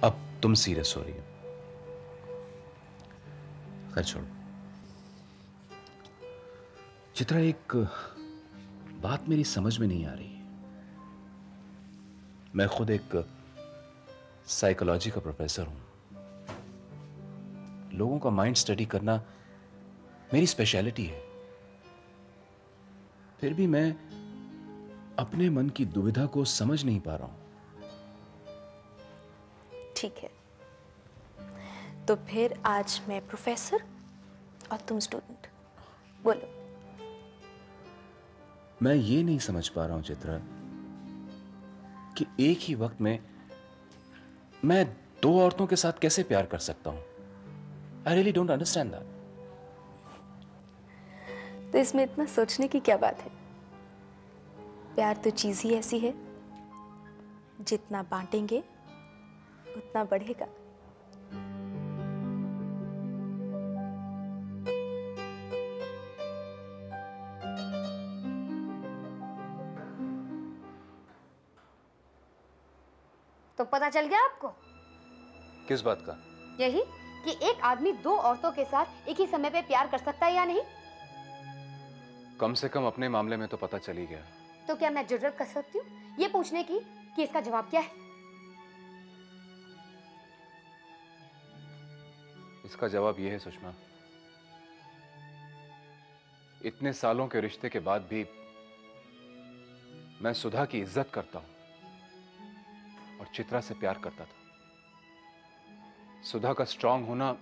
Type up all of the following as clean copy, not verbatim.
अब तुम सीरियस हो रही हो। खैर छोड़ो। चित्रा, एक बात मेरी समझ में नहीं आ रही। मैं खुद एक साइकोलॉजी का प्रोफेसर हूं। लोगों का माइंड स्टडी करना मेरी स्पेशलिटी है। फिर भी मैं अपने मन की दुविधा को समझ नहीं पा रहा हूं। ठीक है, तो फिर आज मैं प्रोफेसर और तुम स्टूडेंट। बोलो। मैं ये नहीं समझ पा रहा हूं चित्रा कि एक ही वक्त में मैं दो औरतों के साथ कैसे प्यार कर सकता हूं। I really don't understand that. तो इसमें इतना सोचने की क्या बात है? प्यार तो चीज ही ऐसी है, जितना बांटेंगे उतना बढ़ेगा। तो पता चल गया आपको? किस बात का? यही कि एक आदमी दो औरतों के साथ एक ही समय पे प्यार कर सकता है या नहीं। कम से कम अपने मामले में तो पता चल ही गया। तो क्या मैं जरूरत कर सकती हूँ ये पूछने की कि इसका जवाब क्या है? इसका जवाब यह है सुषमा, इतने सालों के रिश्ते के बाद भी मैं सुधा की इज्जत करता हूं और चित्रा से प्यार करता था। सुधा का स्ट्रांग होना,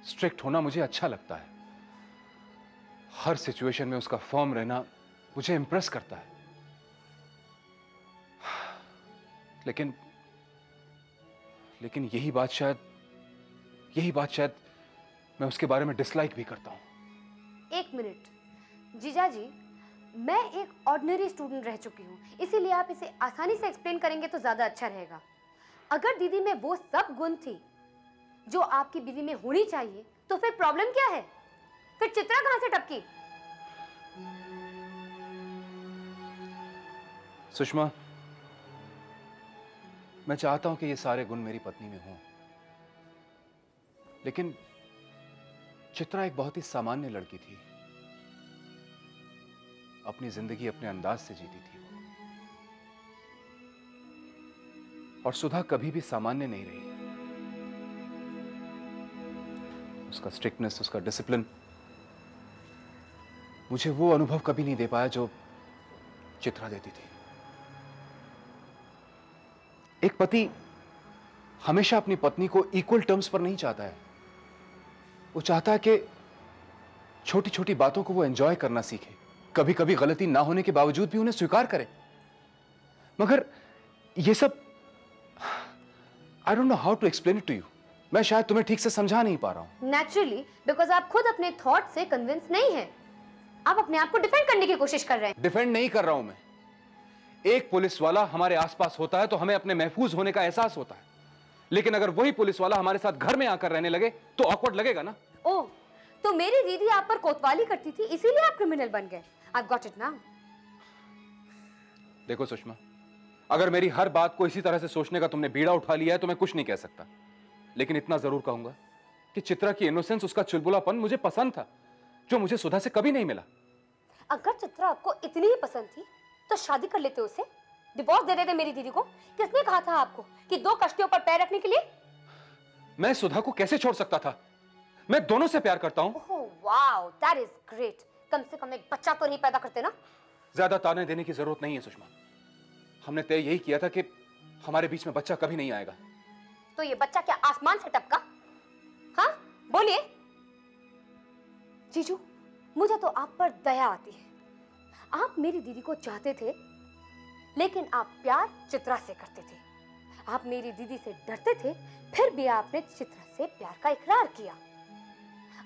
स्ट्रिक्ट होना मुझे अच्छा लगता है। हर सिचुएशन में उसका फर्म रहना मुझे इंप्रेस करता है। लेकिन यही बात शायद मैं उसके बारे में डिसलाइक भी करता हूं। एक मिनट जीजा जी, मैं एक ऑर्डिनरी स्टूडेंट रह चुकी हूँ, इसीलिए आप इसे आसानी से एक्सप्लेन करेंगे तो ज्यादा अच्छा रहेगा। अगर दीदी में वो सब गुण थी जो आपकी बीवी में होनी चाहिए तो फिर प्रॉब्लम क्या है? फिर चित्रा कहां से टपकी? सुषमा, मैं चाहता हूं कि ये सारे गुण मेरी पत्नी में हों, लेकिन चित्रा एक बहुत ही सामान्य लड़की थी। अपनी जिंदगी अपने अंदाज से जीती थी वो। और सुधा कभी भी सामान्य नहीं रही। उसका स्ट्रिक्टनेस, उसका डिसिप्लिन मुझे वो अनुभव कभी नहीं दे पाया जो चित्रा देती थी। एक पति हमेशा अपनी पत्नी को इक्वल टर्म्स पर नहीं चाहता है। वो चाहता है कि छोटी छोटी बातों को वो एंजॉय करना सीखे, कभी कभी गलती ना होने के बावजूद भी उन्हें स्वीकार करे। मगर ये सब I don't know how to explain it to you. मैं शायद तुम्हें ठीक से समझा नहीं पा रहा हूं। नेचुरली, बिकॉज आप खुद अपने थॉट से कन्विंस नहीं हैं। आप अपने आप को डिफेंड करने की कोशिश कर रहे हैं। डिफेंड नहीं कर रहा हूं मैं। एक पुलिस वाला हमारे आसपास होता है तो हमें अपने महफूज होने का एहसास होता है, लेकिन अगर वही पुलिस वाला हमारे साथ घर में आकर रहने लगे तो ऑकवर्ड लगेगा ना। ओह, तो मेरी दीदी आप पर कोतवाली करती थी इसीलिए आप क्रिमिनल बन गए। I got it now. देखो सुषमा, अगर मेरी हर बात को इसी तरह से सोचने का तुमने बीड़ा उठा लिया है तो मैं कुछ नहीं कह सकता, लेकिन इतना जरूर कहूंगा कि चित्रा की इनोसेंस, उसका चुलबुलापन मुझे पसंद था, जो मुझे सुधा से कभी नहीं मिला। अगर चित्रा आपको इतनी ही पसंद थी तो शादी कर लेते उससे, डिवोर्स दे देते मेरी दीदी को। किसने कहा था आपको कि दो कश्तियों पर पैर रखने के लिए? मैं सुधा को कैसे छोड़ सकता था? मैं दोनों से प्यार करता हूं। Oh wow, that is great. कम से कम एक बच्चा तो नहीं पैदा करते ना। ज्यादा ताने देने की जरूरत नहीं है सुषमा। हमने तय यही किया था कि हमारे बीच में बच्चा कभी नहीं आएगा। तो ये बच्चा क्या आसमान से टपका? हाँ बोलिए। जीजू, मुझे तो आप पर दया आती है। आप मेरी दीदी को चाहते थे, लेकिन आप प्यार चित्रा से करते थे। आप मेरी दीदी से डरते थे, फिर भी आपने चित्रा से प्यार का इकरार किया।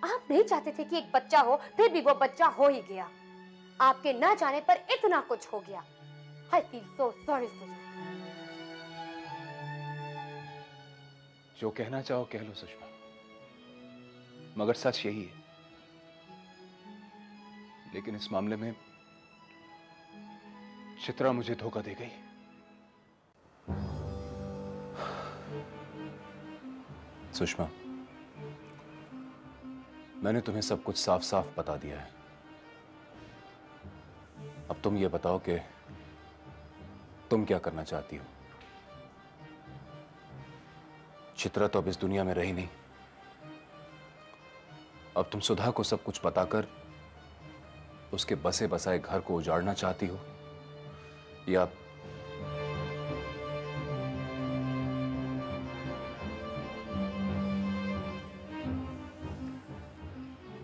आप नहीं चाहते थे कि एक बच्चा हो, फिर भी वो बच्चा हो ही गया। आपके ना जाने पर इतना कुछ हो गया। I feel so sorry for you. जो कहना चाहो कह लो सुषमा, मगर सच यही है। लेकिन इस मामले में चित्रा मुझे धोखा दे गई। सुषमा, मैंने तुम्हें सब कुछ साफ साफ बता दिया है। अब तुम ये बताओ कि तुम क्या करना चाहती हो। चित्रा तो अब इस दुनिया में रही नहीं। अब तुम सुधा को सब कुछ बताकर उसके बसे बसाए घर को उजाड़ना चाहती हो, या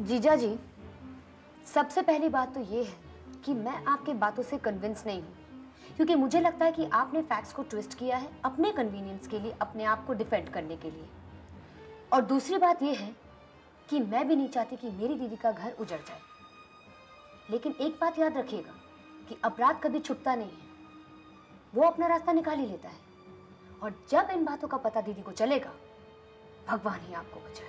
जीजा जी, सबसे पहली बात तो ये है कि मैं आपके बातों से कन्विंस नहीं हूँ, क्योंकि मुझे लगता है कि आपने फैक्ट्स को ट्विस्ट किया है अपने कन्वीनियंस के लिए, अपने आप को डिफेंड करने के लिए। और दूसरी बात ये है कि मैं भी नहीं चाहती कि मेरी दीदी का घर उजड़ जाए। लेकिन एक बात याद रखिएगा कि अपराध कभी छुपता नहीं है, वो अपना रास्ता निकाल ही लेता है। और जब इन बातों का पता दीदी को चलेगा, भगवान ही आपको बचाए।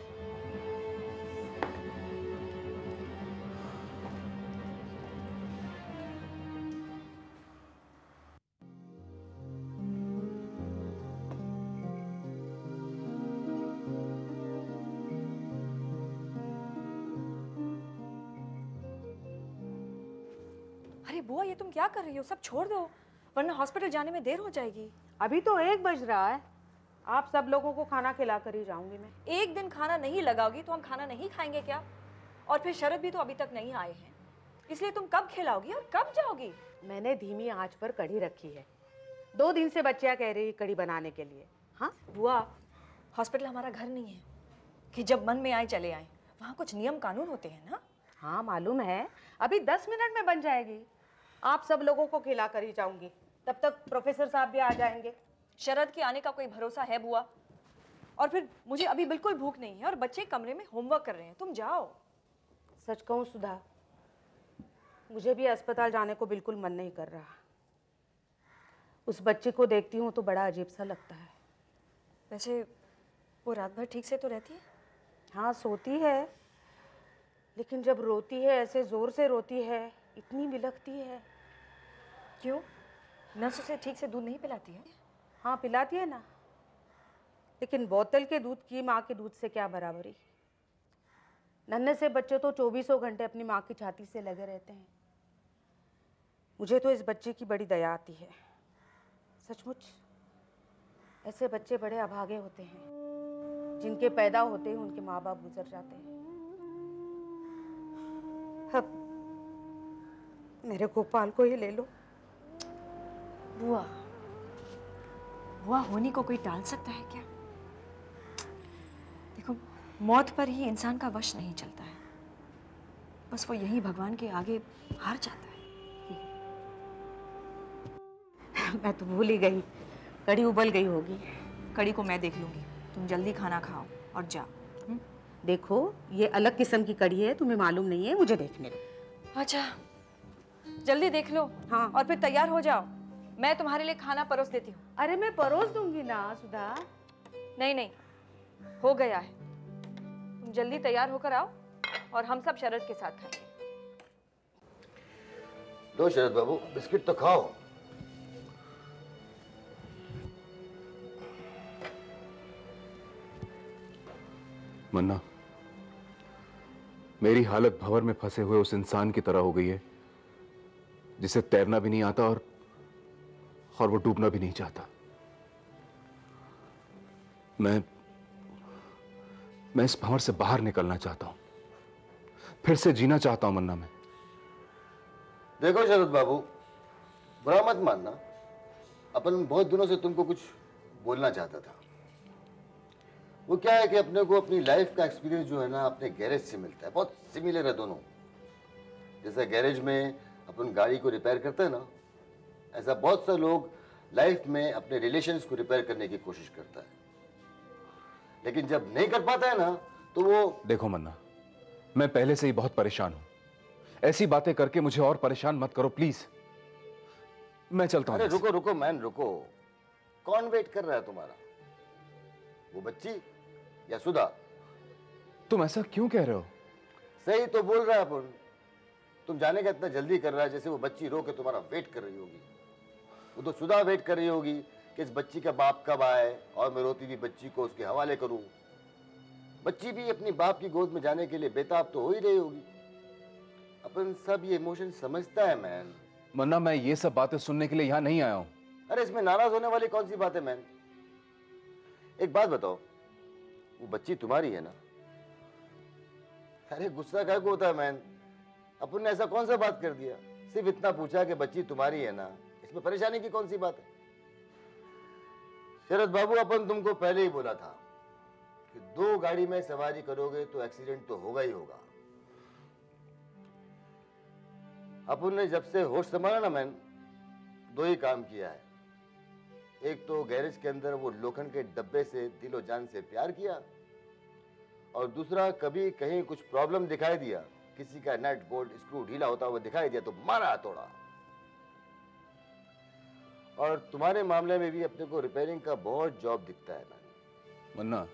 अरे बुआ, ये तुम क्या कर रही हो? सब छोड़ दो, वरना हॉस्पिटल जाने में देर हो जाएगी। अभी तो 1 बज रहा है। आप सब लोगों को खाना खिला कर ही जाऊंगी मैं। एक दिन खाना नहीं लगाओगी तो हम खाना नहीं खाएंगे क्या? और फिर शरद भी तो अभी तक नहीं आए हैं, इसलिए तुम कब खिलाओगी और कब जाओगी? मैंने धीमी आंच पर कढ़ी रखी है। 2 दिन से बच्चियां कह रही कढ़ी बनाने के लिए। हाँ बुआ, हॉस्पिटल हमारा घर नहीं है कि जब मन में आए चले आए। वहाँ कुछ नियम कानून होते हैं ना। हाँ मालूम है, अभी 10 मिनट में बन जाएगी। आप सब लोगों को खिला कर ही जाऊंगी, तब तक प्रोफेसर साहब भी आ जाएंगे। शरद के आने का कोई भरोसा है बुआ? और फिर मुझे अभी बिल्कुल भूख नहीं है और बच्चे कमरे में होमवर्क कर रहे हैं, तुम जाओ। सच कहूँ सुधा, मुझे भी अस्पताल जाने को बिल्कुल मन नहीं कर रहा। उस बच्चे को देखती हूँ तो बड़ा अजीब सा लगता है। वैसे वो रात भर ठीक से तो रहती है? हाँ सोती है, लेकिन जब रोती है ऐसे जोर से रोती है, इतनी बिलखती है। क्यों, नर्स उसे ठीक से दूध नहीं पिलाती है? हाँ पिलाती है ना, लेकिन बोतल के दूध की माँ के दूध से क्या बराबरी। नन्हे से बच्चे तो 24 घंटे अपनी माँ की छाती से लगे रहते हैं। मुझे तो इस बच्चे की बड़ी दया आती है। सचमुच ऐसे बच्चे बड़े अभागे होते हैं, जिनके पैदा होते ही उनके माँ बाप गुजर जाते हैं। अब मेरे गोपाल को ही ले लो। बुआ, बुआ होनी को कोई टाल सकता है क्या? देखो, मौत पर ही इंसान का वश नहीं चलता है, बस वो यही भगवान के आगे हार जाता है। मैं तो भूल ही गई, कड़ी उबल गई होगी। कड़ी को मैं देख लूंगी, तुम जल्दी खाना खाओ और जाओ। देखो ये अलग किस्म की कड़ी है, तुम्हें मालूम नहीं है, मुझे देखने दो। अच्छा, जल्दी देख लो। हाँ और फिर तैयार हो जाओ, मैं तुम्हारे लिए खाना परोस देती हूँ। अरे मैं परोस दूंगी ना सुधा। नहीं नहीं, हो गया है। तुम जल्दी तैयार होकर आओ और हम सब शरद के साथ खाएंगे। लो शरद बाबू, बिस्किट तो खाओ। मन्ना, मेरी हालत भंवर में फंसे हुए उस इंसान की तरह हो गई है जिसे तैरना भी नहीं आता और वो डूबना भी नहीं चाहता। मैं इस भंवर से बाहर निकलना चाहता हूं, फिर से जीना चाहता हूं मन्ना। मैं देखो शरद बाबू, बुरा मत मानना, अपन बहुत दिनों से तुमको कुछ बोलना चाहता था। वो क्या है कि अपने को अपनी लाइफ का एक्सपीरियंस जो है ना अपने गैरेज से मिलता है, बहुत सिमिलर है दोनों। जैसे गैरेज में अपन गाड़ी को रिपेयर करते हैं ना, ऐसा बहुत से लोग लाइफ में अपने रिलेशंस को रिपेयर करने की कोशिश करता है, लेकिन जब नहीं कर पाता है ना तो वो। देखो मन्ना, मैं पहले से ही बहुत परेशान हूं, ऐसी बातें करके मुझे और परेशान मत करो प्लीज। मैं चलता हूं। अरे रुको रुको मैन, रुको। कौन वेट कर रहा है तुम्हारा? वो बच्ची या सुधा? तुम ऐसा क्यों कह रहे हो? सही तो बोल रहा है अपन। तुम जाने का इतना जल्दी कर रहा है जैसे वो बच्ची रो के तुम्हारा वेट कर रही होगी। वो तो सुधा वेट कर रही होगी कि इस बच्ची का बाप कब आए और मैं रोती हुई बच्ची को उसके हवाले करूं। बच्ची भी अपनी बाप की गोद में जाने के लिए बेताब तो हो ही रही होगी। अपन सब ये इमोशन समझता है मैन। मन्ना, मैं ये सब बातें सुनने के लिए यहाँ नहीं आया हूँ। अरे इसमें नाराज होने वाली कौन सी बात है मैन? एक बात बताओ, वो बच्ची तुम्हारी है ना? अरे गुस्सा क्या को होता है मैन? अपन ने ऐसा कौन सा बात कर दिया? सिर्फ इतना पूछा कि बच्ची तुम्हारी है ना, इसमें परेशानी की कौन सी बात है? शरद बाबू, अपन तुमको पहले ही बोला था कि 2 गाड़ी में सवारी करोगे तो एक्सीडेंट तो होगा ही होगा। अपन ने जब से होश संभाला ना मैन, 2 ही काम किया है। एक तो गैरेज के अंदर वो लोखंड के डब्बे से दिलो जान से प्यार किया, और दूसरा कभी कहीं कुछ प्रॉब्लम दिखाई दिया, किसी का नट बोल्ट स्क्रू ढीला होता हुआ दिखाई दिया तो मारा हथौड़ा। और तुम्हारे मामले में भी अपने को रिपेयरिंग का बहुत जॉब दिखता है मैन। मन्ना,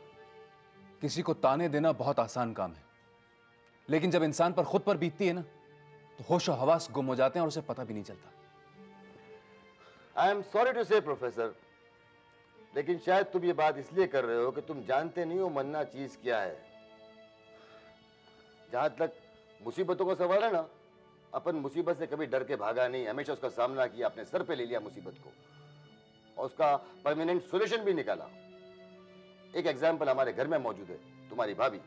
किसी को ताने देना बहुत आसान काम है, लेकिन जब इंसान पर खुद पर बीतती है ना, तो होश और हवास गुम हो जाते हैं और उसे पता भी नहीं चलता। आई एम सॉरी टू से प्रोफेसर, लेकिन शायद तुम ये बात इसलिए कर रहे हो कि तुम जानते नहीं हो मन्ना चीज क्या है। जहां तक मुसीबतों का सवाल है ना, अपन मुसीबत से कभी डर के भागा नहीं, हमेशा उसका सामना किया, अपने सर पे ले लिया मुसीबत को और उसका परमानेंट सॉल्यूशन भी निकाला। एक एग्जाम्पल हमारे घर में मौजूद है, तुम्हारी भाभी।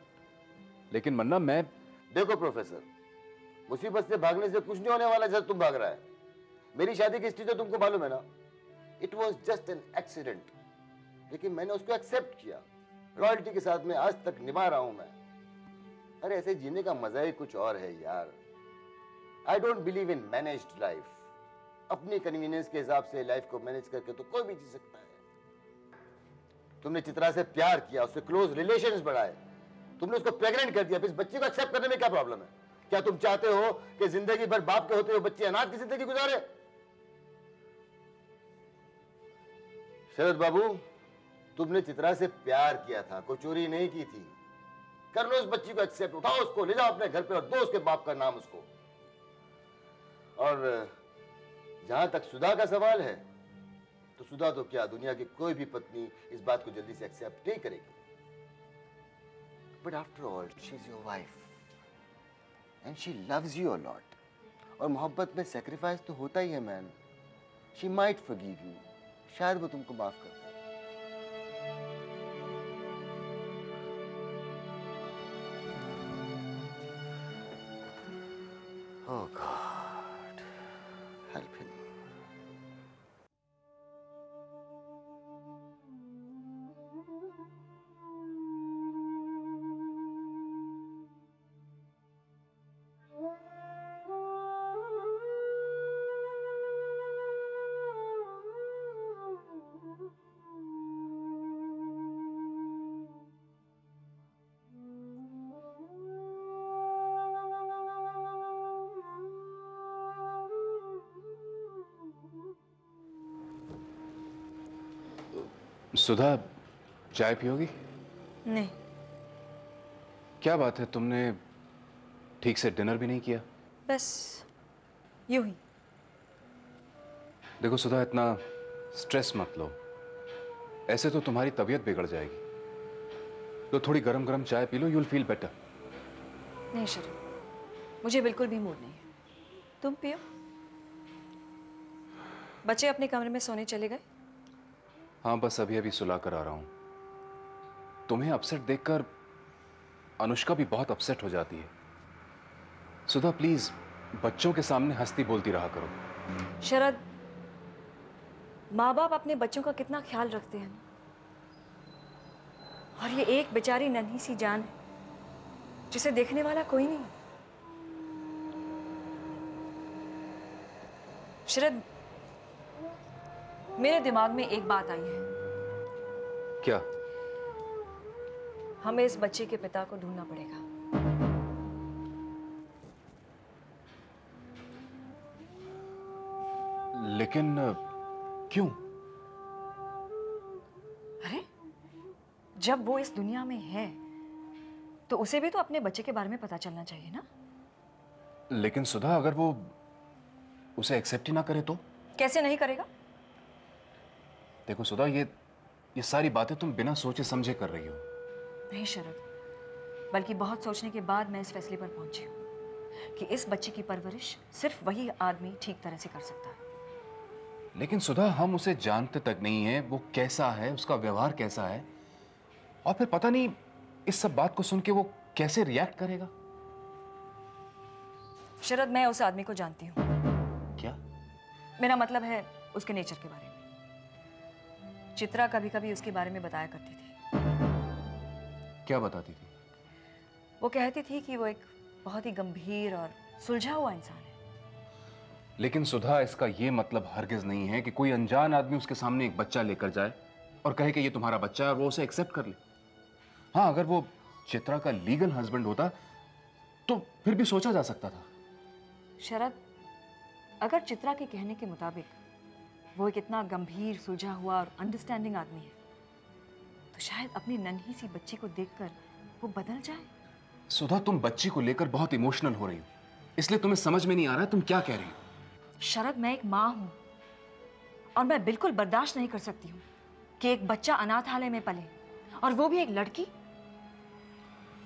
लेकिन मन्ना, मैं देखो प्रोफेसर, मुसीबत से भागने से कुछ नहीं होने वाला जैसे तुम भाग रहा है। मेरी शादी की हिस्ट्री तो तुमको मालूम है ना, it was just an accident, लेकिन मैंने उसको एक्सेप्ट किया, लॉयल्टी के साथ में आज तक निभा रहा हूं मैं। अरे ऐसे जीने का मजा ही कुछ और है यार। I don't believe in managed life. अपनी कन्वीनियंस के हिसाब से लाइफ को मैनेज करके तो कोई भी जी सकता है। तुमने चित्रा से प्यार किया, उससे क्लोज रिलेशंस बढ़ाए, तुमने उसको प्रेग्नेंट कर दिया, फिर इस बच्ची को एक्सेप्ट करने में क्या प्रॉब्लम है? क्या तुम चाहते हो कि जिंदगी भर बाप के होते हुए बच्ची अनाथ की जिंदगी गुजारे? शरद बाबू, तुमने चित्रा से प्यार किया था, कोई चोरी नहीं की थी। कर लो उस बच्ची को एक्सेप्ट, उठाओ उसको, ले जाओ अपने घर पे और दो उसके बाप का नाम उसको। और जहां तक सुधा का सवाल है, तो सुधा तो क्या, दुनिया की कोई भी पत्नी इस बात को जल्दी से एक्सेप्ट नहीं करेगी। But after all she is your wife and she loves you a lot. और मोहब्बत में सेक्रीफाइस तो होता ही है man. She might forgive you, शायद वो तुमको माफ कर दे। Oh God, help him. सुधा, चाय पियोगी? नहीं। क्या बात है, तुमने ठीक से डिनर भी नहीं किया? बस यूं ही। देखो सुधा, इतना स्ट्रेस मत लो, ऐसे तो तुम्हारी तबीयत बिगड़ जाएगी। तो थोड़ी गरम गरम चाय P low, you'll feel better. नहीं शरद, मुझे बिल्कुल भी मूड नहीं है। तुम पियो। बच्चे अपने कमरे में सोने चले गए? हाँ, बस अभी अभी सुला कर आ रहा हूं। तुम्हें अपसेट देखकर अनुष्का भी बहुत अपसेट हो जाती है। सुधा प्लीज, बच्चों के सामने हंसती बोलती रहा करो। शरद, माँ बाप अपने बच्चों का कितना ख्याल रखते हैं, और ये एक बेचारी नन्ही सी जान है जिसे देखने वाला कोई नहीं। शरद, मेरे दिमाग में एक बात आई है। क्या? हमें इस बच्चे के पिता को ढूंढना पड़ेगा। लेकिन क्यों? अरे, जब वो इस दुनिया में है तो उसे भी तो अपने बच्चे के बारे में पता चलना चाहिए ना। लेकिन सुधा, अगर वो उसे एक्सेप्ट ही ना करे तो? कैसे नहीं करेगा? देखो सुधा, ये सारी बातें तुम बिना सोचे समझे कर रही हो। नहीं शरद, बल्कि बहुत सोचने के बाद मैं इस फैसले पर पहुंची हूँ कि इस बच्चे की परवरिश सिर्फ वही आदमी ठीक तरह से कर सकता है। लेकिन सुधा, हम उसे जानते तक नहीं है, वो कैसा है, उसका व्यवहार कैसा है, और फिर पता नहीं इस सब बात को सुन के वो कैसे रिएक्ट करेगा। शरद, मैं उस आदमी को जानती हूँ। क्या? मेरा मतलब है उसके नेचर के बारे में। चित्रा कभी कभी उसके बारे में बताया करती थी। क्या बताती थी? वो कहती थी कि वो एक बहुत ही गंभीर और सुलझा हुआ इंसान है। लेकिन सुधा, इसका ये मतलब हरगिज नहीं है कि कोई अनजान आदमी उसके सामने एक बच्चा लेकर जाए और कहे कि ये तुम्हारा बच्चा है और वो उसे एक्सेप्ट कर ले। हाँ, अगर वो चित्रा का लीगल हस्बैंड होता तो फिर भी सोचा जा सकता था। शरद, अगर चित्रा के कहने के मुताबिक वो एक इतना गंभीर, सुलझा हुआ और अंडरस्टैंडिंग आदमी है, तो शायद अपनी नन्ही सी बच्ची को देखकर वो बदल जाए। सुधा, तुम बच्ची को लेकर बहुत इमोशनल हो रही हो, इसलिए तुम्हें समझ में नहीं आ रहा है तुम क्या कह रही हो। शरद, मैं एक माँ हूं और मैं बिल्कुल बर्दाश्त नहीं कर सकती हूँ कि एक बच्चा अनाथालय में पले, और वो भी एक लड़की।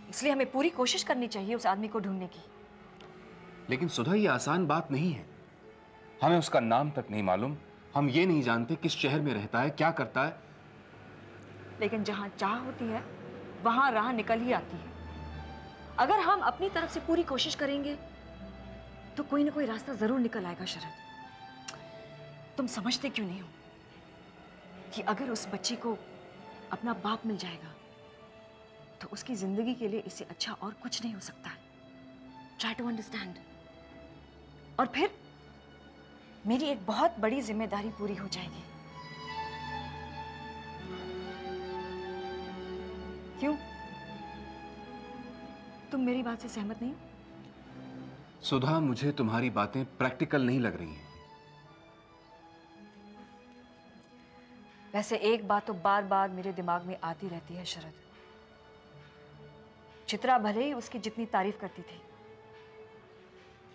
इसलिए हमें पूरी कोशिश करनी चाहिए उस आदमी को ढूंढने की। लेकिन सुधा, ये आसान बात नहीं है। हमें उसका नाम तक नहीं मालूम, हम ये नहीं जानते किस शहर में रहता है, क्या करता है। लेकिन जहां चाह होती है वहां राह निकल ही आती है। अगर हम अपनी तरफ से पूरी कोशिश करेंगे तो कोई ना कोई रास्ता जरूर निकल आएगा। शरद, तुम समझते क्यों नहीं हो कि अगर उस बच्ची को अपना बाप मिल जाएगा तो उसकी जिंदगी के लिए इससे अच्छा और कुछ नहीं हो सकता है। Try to understand. और फिर मेरी एक बहुत बड़ी जिम्मेदारी पूरी हो जाएगी। क्यों? तुम मेरी बात से सहमत नहीं हो? सुधा, मुझे तुम्हारी बातें प्रैक्टिकल नहीं लग रही हैं। वैसे एक बात तो बार बार मेरे दिमाग में आती रहती है शरद। चित्रा भले ही उसकी जितनी तारीफ करती थी,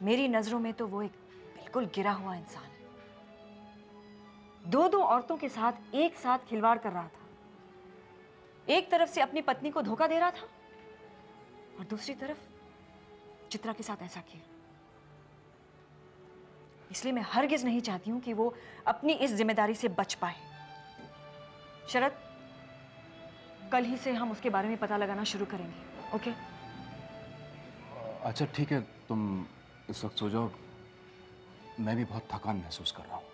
मेरी नजरों में तो वो एक बिल्कुल गिरा हुआ इंसान है। दो औरतों के साथ एक साथ खिलवाड़ कर रहा था। एक तरफ से अपनी पत्नी को धोखा दे रहा था और दूसरी तरफ चित्रा के साथ ऐसा किया। इसलिए मैं हरगिज नहीं चाहती हूं कि वो अपनी इस जिम्मेदारी से बच पाए। शरद, कल ही से हम उसके बारे में पता लगाना शुरू करेंगे। ओके? अच्छा ठीक है, तुम इस वक्त सो जाओ, मैं भी बहुत थकान महसूस कर रहा हूँ।